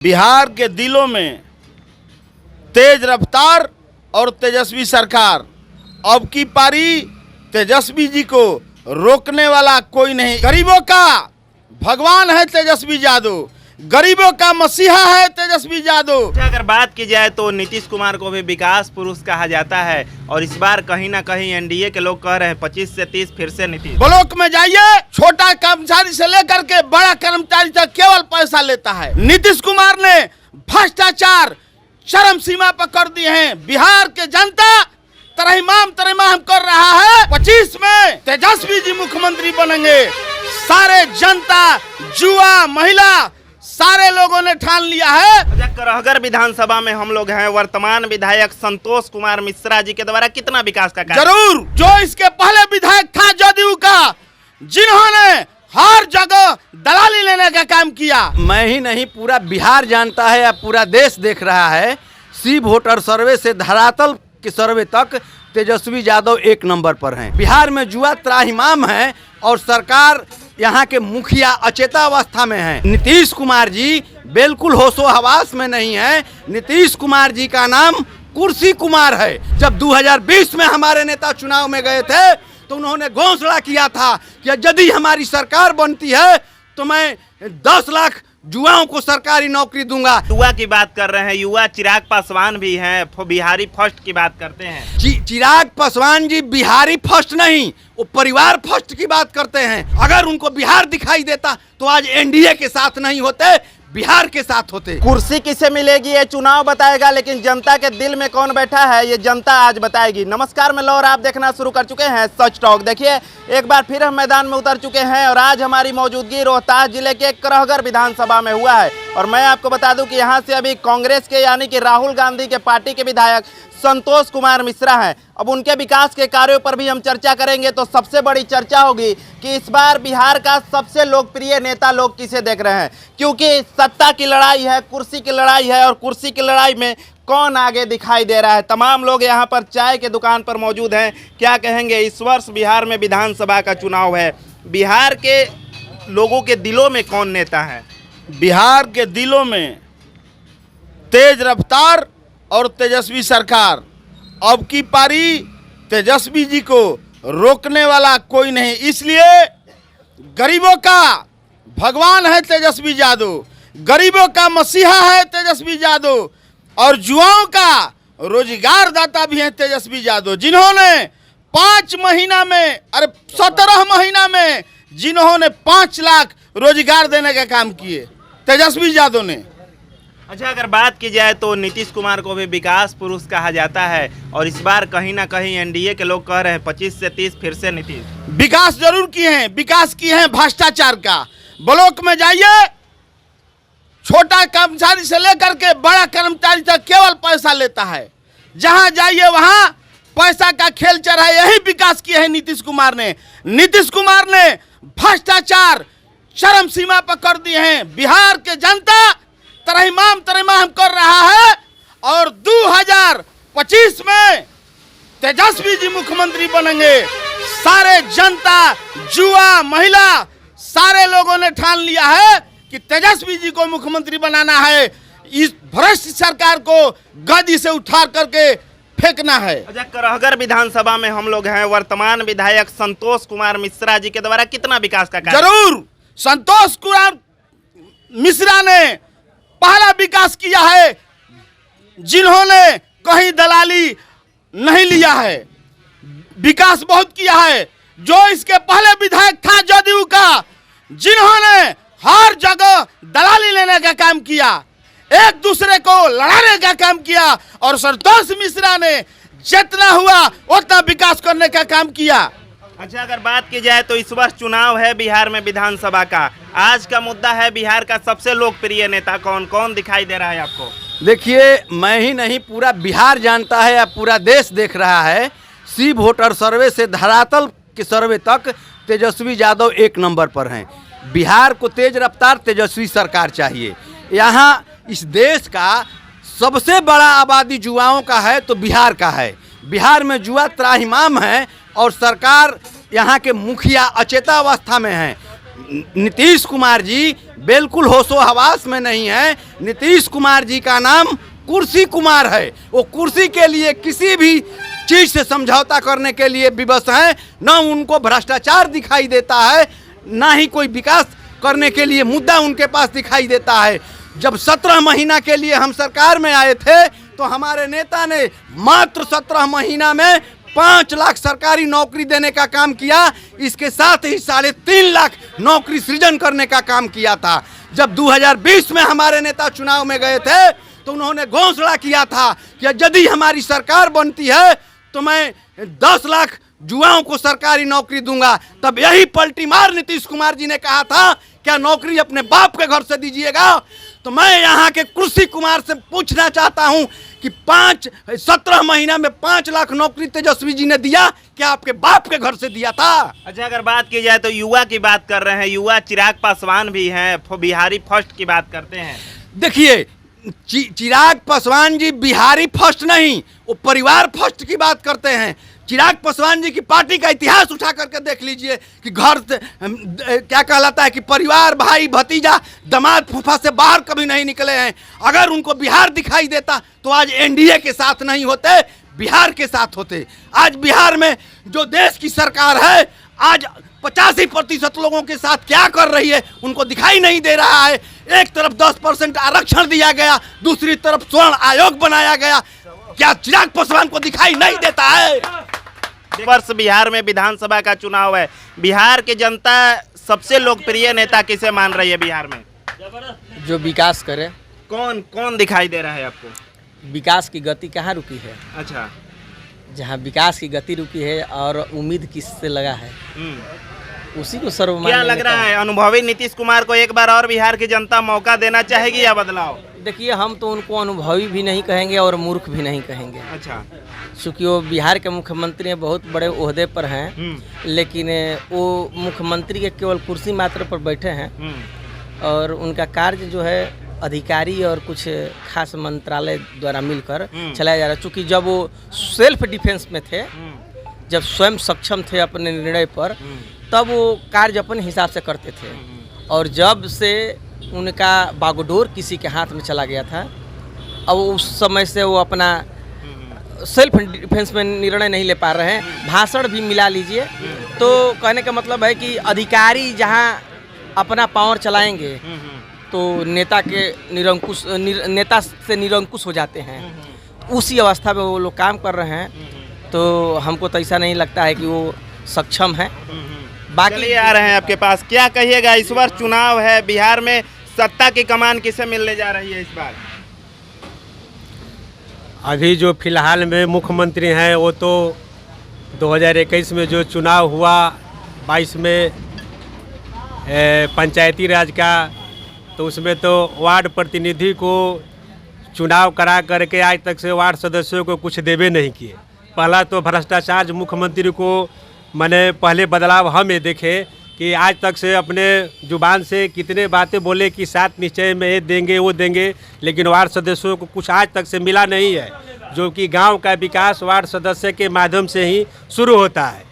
बिहार के दिलों में तेज रफ्तार और तेजस्वी सरकार। अब की पारी तेजस्वी जी को रोकने वाला कोई नहीं। गरीबों का भगवान है तेजस्वी यादव, गरीबों का मसीहा है तेजस्वी यादव। अगर बात की जाए तो नीतीश कुमार को भी विकास पुरुष कहा जाता है और इस बार कहीं ना कहीं एनडीए के लोग कह रहे हैं 25 से 30 फिर से नीतीश। ब्लॉक में जाइए, छोटा कर्मचारी से लेकर के बड़ा कर्मचारी तक केवल पैसा लेता है। नीतीश कुमार ने भ्रष्टाचार चरम सीमा पर कर दिए हैं। बिहार के जनता तरहीमाम कर रहा है। 25 में तेजस्वी जी मुख्यमंत्री बनेंगे। सारे जनता, युवा, महिला सारे लोगों ने ठान लिया है। करहगर विधानसभा में हम लोग हैं। वर्तमान विधायक संतोष कुमार मिश्रा जी के द्वारा कितना विकास का कार्य? जरूर। जो इसके पहले विधायक था जदयू का, जिन्होंने हर जगह दलाली लेने का काम किया। मैं ही नहीं, पूरा बिहार जानता है या पूरा देश देख रहा है। सी वोटर सर्वे से धरातल के सर्वे तक तेजस्वी यादव 1 नंबर पर हैं। बिहार में जुआ त्राहिमाम है और सरकार यहाँ के मुखिया अचेतावस्था में है। नीतीश कुमार जी बिल्कुल होशो हवास में नहीं है। नीतीश कुमार जी का नाम कुर्सी कुमार है। जब 2020 में हमारे नेता चुनाव में गए थे तो उन्होंने घोषणा किया था कि यदि हमारी सरकार बनती है तो मैं 10 लाख युवाओं को सरकारी नौकरी दूंगा। युवा की बात कर रहे हैं, युवा चिराग पासवान भी हैं, बिहारी फर्स्ट की बात करते हैं। चिराग पासवान जी बिहारी फर्स्ट नहीं, वो परिवार फर्स्ट की बात करते हैं। अगर उनको बिहार दिखाई देता तो आज एनडीए के साथ नहीं होते, बिहार के साथ होते। कुर्सी किसे मिलेगी ये चुनाव बताएगा, लेकिन जनता के दिल में कौन बैठा है ये जनता आज बताएगी। नमस्कार, मैं लौर, आप देखना शुरू कर चुके हैं सच टॉक। देखिए, एक बार फिर हम मैदान में उतर चुके हैं और आज हमारी मौजूदगी रोहतास जिले के करहगर विधानसभा में हुआ है। और मैं आपको बता दूं कि यहाँ से अभी कांग्रेस के यानी कि राहुल गांधी के पार्टी के विधायक संतोष कुमार मिश्रा हैं। अब उनके विकास के कार्यों पर भी हम चर्चा करेंगे। तो सबसे बड़ी चर्चा होगी कि इस बार बिहार का सबसे लोकप्रिय नेता लोग किसे देख रहे हैं, क्योंकि सत्ता की लड़ाई है, कुर्सी की लड़ाई है और कुर्सी की लड़ाई में कौन आगे दिखाई दे रहा है। तमाम लोग यहाँ पर चाय के दुकान पर मौजूद हैं। क्या कहेंगे, इस वर्ष बिहार में विधानसभा का चुनाव है, बिहार के लोगों के दिलों में कौन नेता है? बिहार के दिलों में तेज रफ्तार और तेजस्वी सरकार। अब की पारी तेजस्वी जी को रोकने वाला कोई नहीं। इसलिए गरीबों का भगवान है तेजस्वी यादव, गरीबों का मसीहा है तेजस्वी यादव और युवाओं का रोजगार दाता भी है तेजस्वी यादव, जिन्होंने 5 महीना में 17 महीना में जिन्होंने 5 लाख रोजगार देने का काम किए तेजस्वी यादव ने। अच्छा, अगर बात की जाए तो नीतीश कुमार को भी विकास पुरुष कहा जाता है और इस बार कहीं ना कहीं एनडीए के लोग कह रहे हैं 25 से 30 फिर से नीतीश। विकास जरूर किए हैं, विकास किए हैं भ्रष्टाचार का। ब्लॉक में जाइए, छोटा कर्मचारी से लेकर के बड़ा कर्मचारी तक केवल पैसा लेता है। जहां जाइए वहां पैसा का खेल चल रहा है। यही विकास किए हैं नीतीश कुमार ने। नीतीश कुमार ने भ्रष्टाचार चरम सीमा पर कर दिए हैं। बिहार के जनता तरहीमाम कर रहा है और 2025 में तेजस्वी जी मुख्यमंत्री बनेंगे। सारे जनता, युवा, महिला सारे लोगों ने ठान लिया है कि तेजस्वी जी को मुख्यमंत्री बनाना है। इस भ्रष्ट सरकार को गद्दी से उठा करके फेंकना है। अच्छा, करहगर विधानसभा में हम लोग हैं। वर्तमान विधायक संतोष कुमार मिश्रा जी के द्वारा कितना विकास का कार्य? जरूर। संतोष कुमार मिश्रा ने पहला विकास किया है, जिन्होंने कहीं दलाली नहीं लिया है। विकास बहुत किया है। जो इसके पहले विधायक था जदयू का, जिन्होंने हर जगह दलाली लेने का काम किया, एक दूसरे को लड़ाने का काम किया और संतोष मिश्रा ने जितना हुआ उतना विकास करने का काम किया। अच्छा, अगर बात की जाए तो इस वर्ष चुनाव है बिहार में विधानसभा का। आज का मुद्दा है बिहार का सबसे लोकप्रिय नेता कौन कौन दिखाई दे रहा है आपको? देखिए, मैं ही नहीं, पूरा बिहार जानता है या पूरा देश देख रहा है। सी वोटर सर्वे से धरातल के सर्वे तक तेजस्वी यादव 1 नंबर पर हैं। बिहार को तेज रफ्तार तेजस्वी सरकार चाहिए। यहाँ इस देश का सबसे बड़ा आबादी युवाओं का है तो बिहार का है। बिहार में जुआ त्राहिमाम है और सरकार यहाँ के मुखिया अचेतावस्था में है। नीतीश कुमार जी बिल्कुल होशो हवास में नहीं है। नीतीश कुमार जी का नाम कुर्सी कुमार है। वो कुर्सी के लिए किसी भी चीज से समझौता करने के लिए विवश हैं। न उनको भ्रष्टाचार दिखाई देता है, ना ही कोई विकास करने के लिए मुद्दा उनके पास दिखाई देता है। जब 17 महीना के लिए हम सरकार में आए थे तो हमारे नेता ने मात्र 17 महीना में 5 लाख सरकारी नौकरी देने का काम किया। इसके साथ ही 3.5 लाख नौकरी सृजन करने का काम किया था। जब 2020 में हमारे नेता चुनाव में गए थे तो उन्होंने घोषणा किया था कि यदि हमारी सरकार बनती है तो मैं 10 लाख युवाओं को सरकारी नौकरी दूंगा। तब यही पलटी मार नीतीश कुमार जी ने कहा था क्या नौकरी अपने बाप के घर से दीजिएगा। तो मैं यहाँ के कुर्सी कुमार से पूछना चाहता हूँ कि 17 महीना में 5 लाख नौकरी तेजस्वी जी ने दिया, क्या आपके बाप के घर से दिया था? अच्छा, अगर बात की जाए तो युवा की बात कर रहे हैं, युवा चिराग पासवान भी हैं, बिहारी फर्स्ट की बात करते हैं। देखिए, चिराग पासवान जी बिहारी फर्स्ट नहीं, वो परिवार फर्स्ट की बात करते हैं। चिराग पासवान जी की पार्टी का इतिहास उठा करके देख लीजिए कि घर से क्या कहलाता है कि परिवार, भाई, भतीजा, दामाद, फूफा से बाहर कभी नहीं निकले हैं। अगर उनको बिहार दिखाई देता तो आज एनडीए के साथ नहीं होते, बिहार के साथ होते। आज बिहार में जो देश की सरकार है आज 85% लोगों के साथ क्या कर रही है उनको दिखाई नहीं दे रहा है। एक तरफ 10% आरक्षण दिया गया, दूसरी तरफ स्वर्ण आयोग बनाया गया। क्या चिराग पासवान को दिखाई नहीं देता है? वर्ष बिहार में विधानसभा का चुनाव है। बिहार की जनता सबसे लोकप्रिय नेता किसे मान रही है बिहार में? जो विकास करे। कौन कौन दिखाई दे रहा है आपको? विकास की गति कहाँ रुकी है? अच्छा, जहाँ विकास की गति रुकी है और उम्मीद किससे लगा है उसी को सर्वमान्य क्या लग रहा है? अनुभवी नीतीश कुमार को एक बार और बिहार की जनता मौका देना चाहेगी या बदलाव? देखिए, हम तो उनको अनुभवी भी नहीं कहेंगे और मूर्ख भी नहीं कहेंगे। अच्छा, चूँकि वो बिहार के मुख्यमंत्री हैं, बहुत बड़े ओहदे पर हैं, लेकिन वो मुख्यमंत्री के केवल कुर्सी मात्र पर बैठे हैं और उनका कार्य जो है अधिकारी और कुछ खास मंत्रालय द्वारा मिलकर चलाया जा रहा है। चूँकि जब वो सेल्फ डिफेंस में थे, जब स्वयं सक्षम थे अपने निर्णय पर, तब वो कार्य अपने हिसाब से करते थे। और जब से उनका बागडोर किसी के हाथ में चला गया था, अब उस समय से वो अपना सेल्फ डिफेंस में निर्णय नहीं ले पा रहे हैं। भाषण भी मिला लीजिए तो कहने का मतलब है कि अधिकारी जहां अपना पावर चलाएंगे तो नेता से निरंकुश हो जाते हैं। उसी अवस्था में वो लोग काम कर रहे हैं, तो हमको तो ऐसा नहीं लगता है कि वो सक्षम है। बाकी आ रहे हैं आपके पास, क्या कहिएगा? इस बार चुनाव है, बिहार में सत्ता की कमान किसे मिलने जा रही है इस बार? अभी जो फिलहाल में मुख्यमंत्री हैं वो तो 2021 में जो चुनाव हुआ, 22 में पंचायती राज का, तो उसमें तो वार्ड प्रतिनिधि को चुनाव करा करके आज तक से वार्ड सदस्यों को कुछ देवे नहीं किए। पहला तो भ्रष्टाचार मुख्यमंत्री को मैंने पहले बदलाव हमें देखे कि आज तक से अपने जुबान से कितने बातें बोले कि 7 निश्चय में ये देंगे वो देंगे, लेकिन वार्ड सदस्यों को कुछ आज तक से मिला नहीं है। जो कि गांव का विकास वार्ड सदस्य के माध्यम से ही शुरू होता है।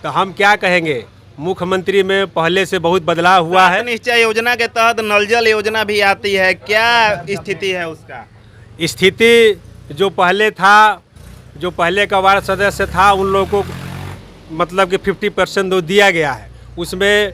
तो हम क्या कहेंगे, मुख्यमंत्री में पहले से बहुत बदलाव हुआ है। निश्चय योजना के तहत नल जल योजना भी आती है, क्या स्थिति है उसका? स्थिति जो पहले था, जो पहले का वार्ड सदस्य था, उन लोगों को मतलब कि 50% दिया गया है। उसमें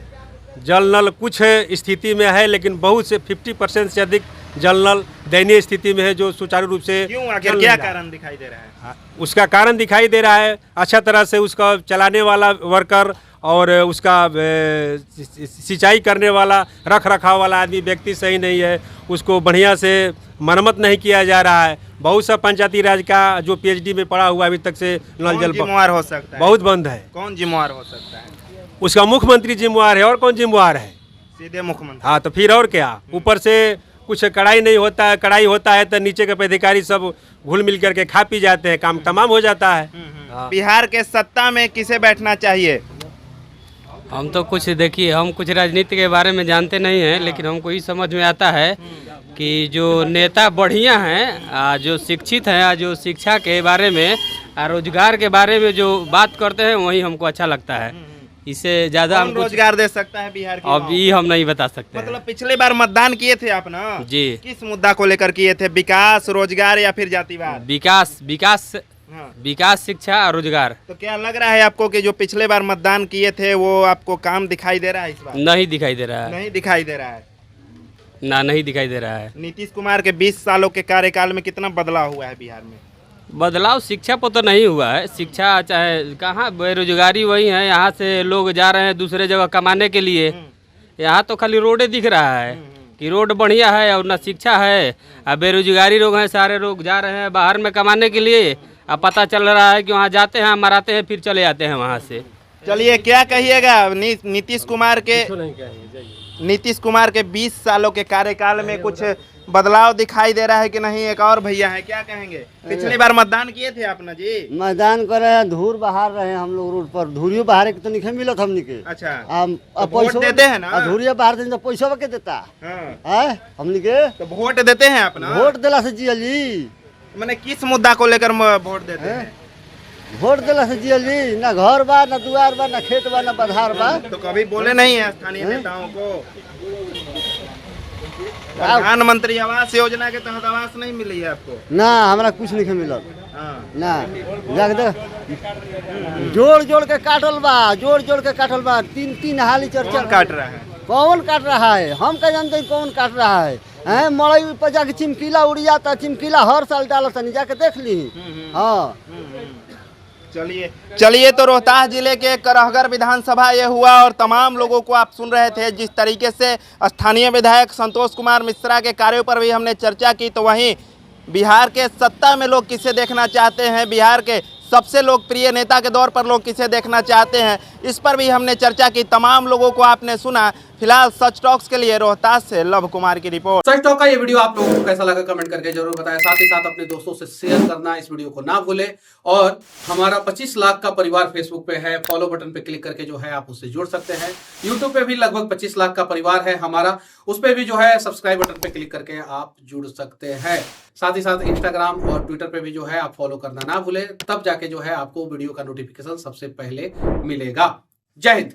जल नल कुछ स्थिति में है, लेकिन बहुत से 50% से अधिक जल नल दयनीय स्थिति में है, जो सुचारू रूप से क्यों, आखिर क्या कारण दिखाई दे रहा है? उसका कारण दिखाई दे रहा है, अच्छा तरह से उसका चलाने वाला वर्कर और उसका सिंचाई करने वाला, रख रखाव वाला आदमी व्यक्ति सही नहीं है, उसको बढ़िया से मरम्मत नहीं किया जा रहा है। बहुत सा पंचायती राज का जो PhD में पढ़ा हुआ अभी तक से नल जल जिम्मेवार हो सकता है? बहुत बंद है। कौन जिम्मेवार हो सकता है? उसका मुख्यमंत्री जिम्मेवार है, और कौन जिम्मेवार है? सीधे मुख्यमंत्री। हाँ, तो फिर और क्या? ऊपर से कुछ कड़ाई नहीं होता है, कड़ाई होता है तो नीचे के पदाधिकारी सब घुल मिल करके खा पी जाते हैं, काम तमाम हो जाता है। बिहार के सत्ता में किसे बैठना चाहिए? हम तो कुछ देखिए, हम कुछ राजनीति के बारे में जानते नहीं हैं, लेकिन हमको ये समझ में आता है कि जो नेता बढ़िया हैं, जो शिक्षित हैं, जो शिक्षा के बारे में, रोजगार के बारे में जो बात करते हैं, वही हमको अच्छा लगता है। इससे ज़्यादा हम कौन कुछ रोजगार दे सकता है बिहार के अब ये हम नहीं बता सकते हैं। मतलब पिछले बार मतदान किए थे आप ना जी। किस मुद्दा को लेकर किए थे, विकास, रोजगार या फिर जातिवाद? विकास विकास हाँ। विकास, शिक्षा और रोजगार। तो क्या लग रहा है आपको कि जो पिछले बार मतदान किए थे वो आपको काम दिखाई दे रहा है इस बार? नहीं दिखाई दे रहा है, नहीं दिखाई दे रहा है। नहीं दिखाई दे रहा है। नीतीश कुमार के 20 सालों के कार्यकाल में कितना बदलाव हुआ है बिहार में? बदलाव शिक्षा पर तो नहीं हुआ है। शिक्षा चाहे कहाँ, बेरोजगारी वही है। यहाँ से लोग जा रहे हैं दूसरे जगह कमाने के लिए, यहाँ तो खाली रोडे दिख रहा है कि रोड बढ़िया है और ना शिक्षा है। अब बेरोजगारी लोग हैं, सारे लोग जा रहे हैं बाहर में कमाने के लिए। अब पता चल रहा है कि वहाँ जाते हैं, मराते हैं, फिर चले आते हैं वहाँ से। चलिए, क्या कहिएगा नीतीश कुमार के 20 सालों के कार्यकाल में कुछ बदलाव दिखाई दे रहा है कि नहीं? एक और भैया है, क्या कहेंगे? पिछली बार मतदान किए थे आप ना जी? मैदान कर रहे हैं, धूर बहार रहे हैं हम लोग रोड पर। धूरियो बहारे के तो नहीं मिलत हमनी के। अच्छा, अब वोट देते हैं ना? धूरिया बहार देते तो पैसा के देता हाँ। है हमनी के। तो वोट देते हैं आप ना? वोट दिला से जियल जी। मैंने किस मुद्दा को लेकर वोट देते हैं? वोट दिला से जियल जी। ना घर बा, ना दुआर बा, ना खेत बा, ना बधार बा। तो कभी बोले नहीं है स्थानीय नेताओं को? प्रधानमंत्री आवास योजना के तहत आवास नहीं मिली है आपको? ना, हमरा कुछ नहीं मिलत। हाँ। ना जाके देख, जोड़ जोड़ के काटल बा, जोड़ जोड़ के काटल बा। 3 हाली कौन चर्चा काट रहा है? कौन काट रहा है? हम क्या जानते हैं कौन काट रहा है? हैं, मड़ई पर जाके चिमकीला उड़ जाता। चिमकीला हर साल डालत नहीं, जाके देख ली। हाँ, चलिए, तो रोहतास जिले के करहगर विधानसभा ये हुआ और तमाम लोगों को आप सुन रहे थे। जिस तरीके से स्थानीय विधायक संतोष कुमार मिश्रा के कार्यों पर भी हमने चर्चा की, तो वहीं बिहार के सत्ता में लोग किसे देखना चाहते हैं, बिहार के सबसे लोकप्रिय नेता के दौर पर लोग किसे देखना चाहते हैं, इस पर भी हमने चर्चा की। तमाम लोगों को आपने सुना। फिलहाल सच टॉक्स के लिए रोहतास से लव कुमार की रिपोर्ट। सच टॉक का ये वीडियो आप लोगों को कैसा लगा कमेंट करके जरूर बताएं। साथ ही साथ अपने दोस्तों से शेयर करना इस वीडियो को ना भूलें। और हमारा 25 लाख का परिवार फेसबुक पे है, फॉलो बटन पे क्लिक करके जो है आप उससे जुड़ सकते हैं। यूट्यूब पे भी लगभग 25 लाख का परिवार है हमारा, उस पे भी जो है सब्सक्राइब बटन पे क्लिक करके आप जुड़ सकते हैं। साथ ही साथ इंस्टाग्राम और ट्विटर पे भी जो है आप फॉलो करना ना भूलें, तब जाके जो है आपको वीडियो का नोटिफिकेशन सबसे पहले मिलेगा। जय हिंद।